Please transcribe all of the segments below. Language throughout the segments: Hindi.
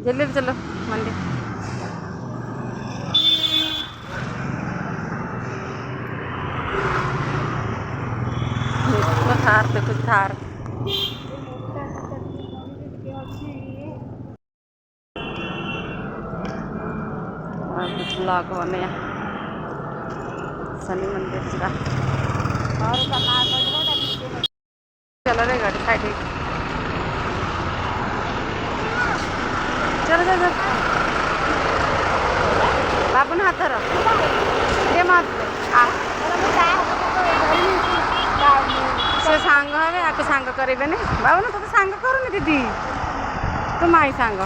जल्दी चलो मंदिर। थार देखो थार ब्लॉग बने शनि मंदिर का चल रहे गाड़ी साइड चलो चलो बाबू ने हाथ धर से सांग हे आपको सांग करेंगे बाबू ना तो सांग करूनी दीदी तू माई सांग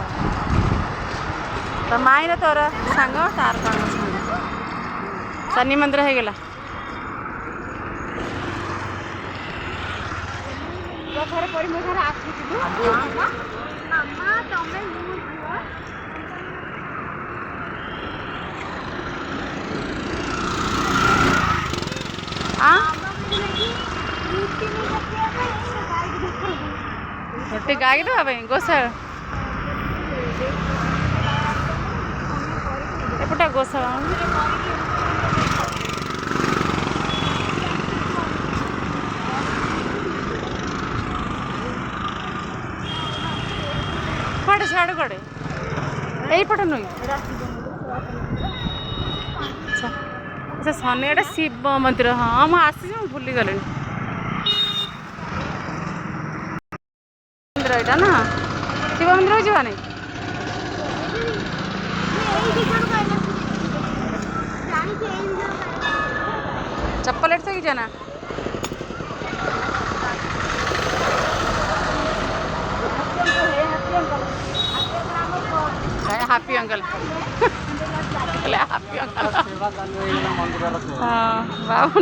तो माई रे तोर सांग तार सांग शनि मंदिर हो गला रोटी गाई दवा भाई गोसा एपटा गोसा कड़े साढ़े कड़े यही पट नुई अच्छा शनि शिव मंदिर हाँ मुझे आसी भूली गले मंदिर यहाँ ना शिव मंदिर जावा नहीं चप्पल एट से जाना हैप्पी अंकल हैप्पी अंकल हाँ बाबू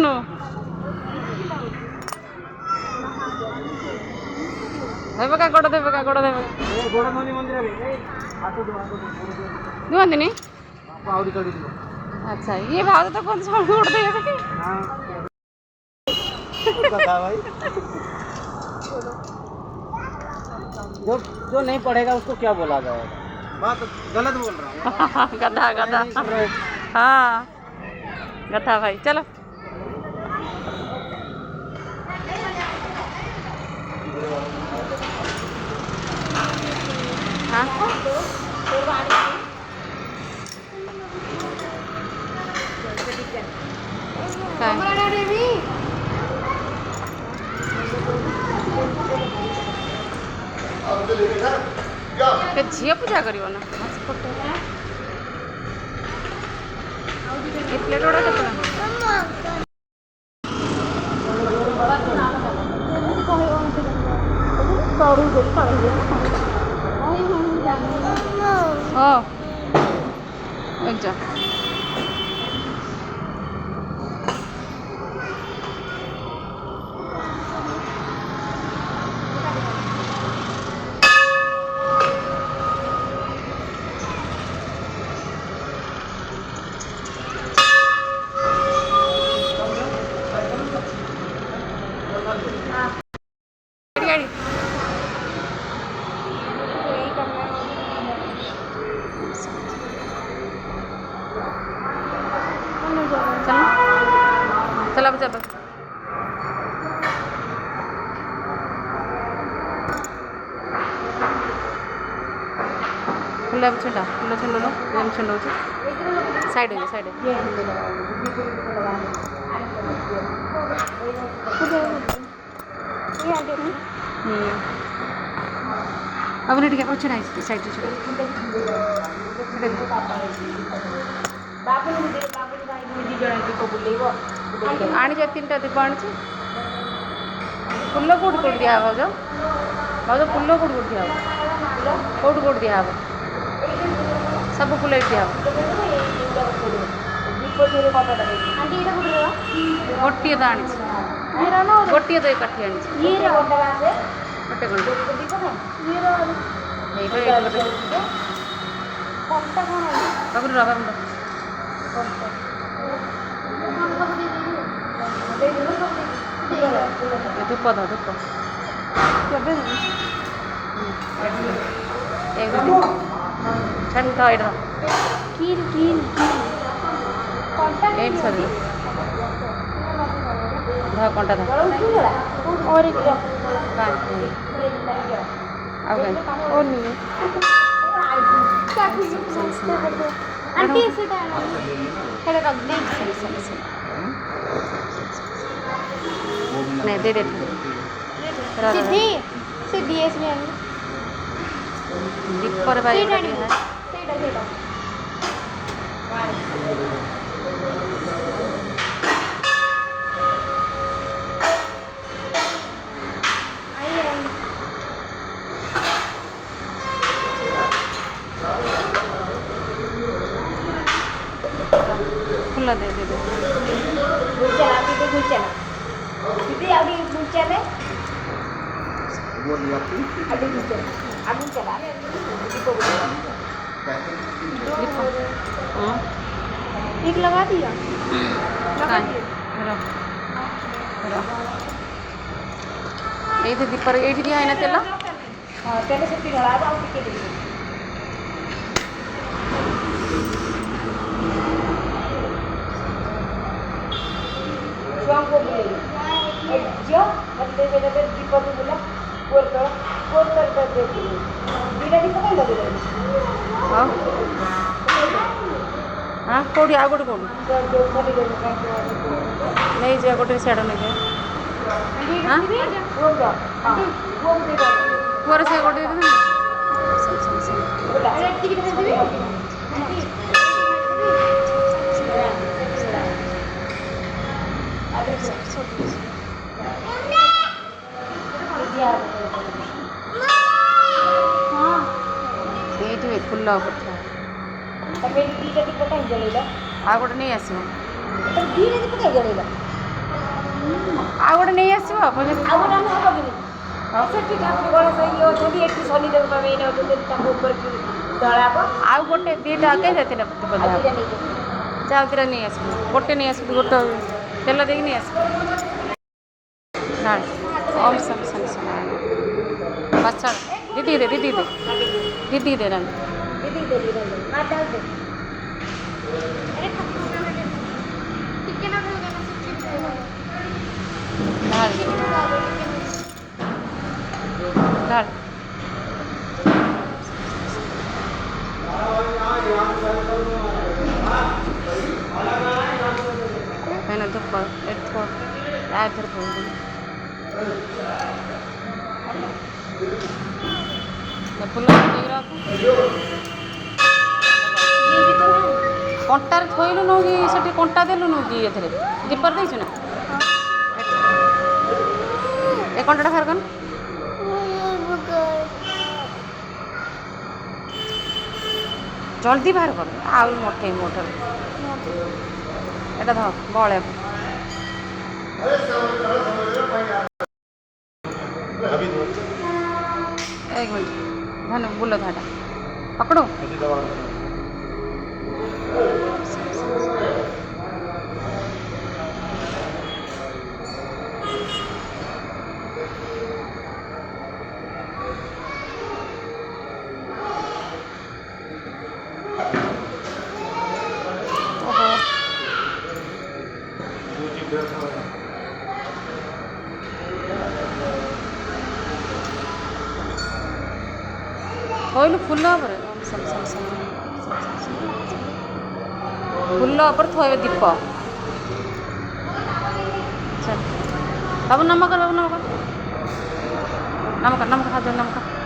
देवे का गोड़ देवे का गोड़ देवे दुआंती नहीं अच्छा ये भाव तो कौन सा गोड़ देवे कि जो नहीं पढ़ेगा उसको क्या बोला जाएगा बात गलत बोल रहा हूँ गधा गधा हाँ गधा भाई चलो हाँ झील पूजा कर प्लेट गुड़ा अच्छा चला बच्चा फुला छुंडा फुल छुंड लो छुंड साइड साइड अब रेडी क्या छुड़ा साइड आनी तीन टा दीप आनी फुल कौट कौट दिया भाज भाज फुल कौट कौट दिया कौट कौट दिया सब फुल दिया गोटे तो आनी गोटे तो काठी आनी गोटे कौन रवा धूप द धूप ଛାଡ଼ି ଧ ଏଇଠି କିଲ୍ କିଲ୍ ଏଇଠି ସରି ଧ କଣ୍ଟା ଧ और କାଇଁ ଆଉ କାଇଁ और नहीं आंटी सेटा हेडा रख दे नहीं दे दे सीधी सीधी इसमें दीपर बाई सेटा है सेटा सेटा खुला दे दे चला दीदी गुल चला दीदी अभी गुल चले वो लिया आपकी अभी गुल चला अभी चला हाँ एक लगा दिया लगा काଇଁ दिया ଏଇଠି ଦୀପରେ ଏଇଠି ଦିଆ ହେଇନା ତେଲ हाँ तेरे से पिघला जाओ टिके दे को बोले जो मतलब मेरे पे दीपक को बोला कोर कर दे दीदा दीपक का लगे हाँ हाँ कौड़ी आ गोटे कौन जो खरी दे नहीं जा गोटे सियाड़ नहीं जा हाँ वो जा हां वो दे दो पुअर से गोटे दे ना बोला अरे टिकट दे दे ଏଇଠି ଫୁଲ କଥା तमे दीदा दीपक का जलेला ଆଉ ଗୋଟେ ନେଇ ଆସିବ तो दीदा दीपक का जलेला ଆଉ ଗୋଟେ ନେଇ ଆସିବ ପଛେ ଆଉ ନାମ ହବ କି ସେଠି ଠାକୁର ଗଣ ସହି ଅଛନ୍ତି ଏଠି ଶନି ଦେବ ପାଇଁ ଏଇନେ ଅଛନ୍ତି ତାଙ୍କ ଉପରେ ଦଳାବ ଆଉ ଗୋଟେ ଦୁଇଟା କେହି ଯେତେ ଆଉ ଦୀदा ନେଇ ଯାଉ ଦୁଇଟା ନେଇ ଆସିବ ଗୋଟେ ନେଇ ଆସିବ ଗୋଟେ ତେଲ ଦେଇକି ନେଇ ଆସିବ ओम सम सम सम बस चल दीदी दे दीदी दे रंग दीदी दे दीदी मार डाल दे अरे ठाकुर टिके ना हो गया डाल दे डाल मैंने तो पर एक तो आधर बोल दी फुल कंटार थोइलु नु कि सेठी कंटा देलु नु कि एथरे दीपर देइछु ना ए कंटाटा फार कन जल्दी बाहर कर आउ मोटे मोटर एटा ध बळे एक मिनट धन बुल धाटा पकड़ो थोइलु फुल पर फुल पर थोइबे दीप बाबू नमक बाबू नमक नमक नमक हाथ नमक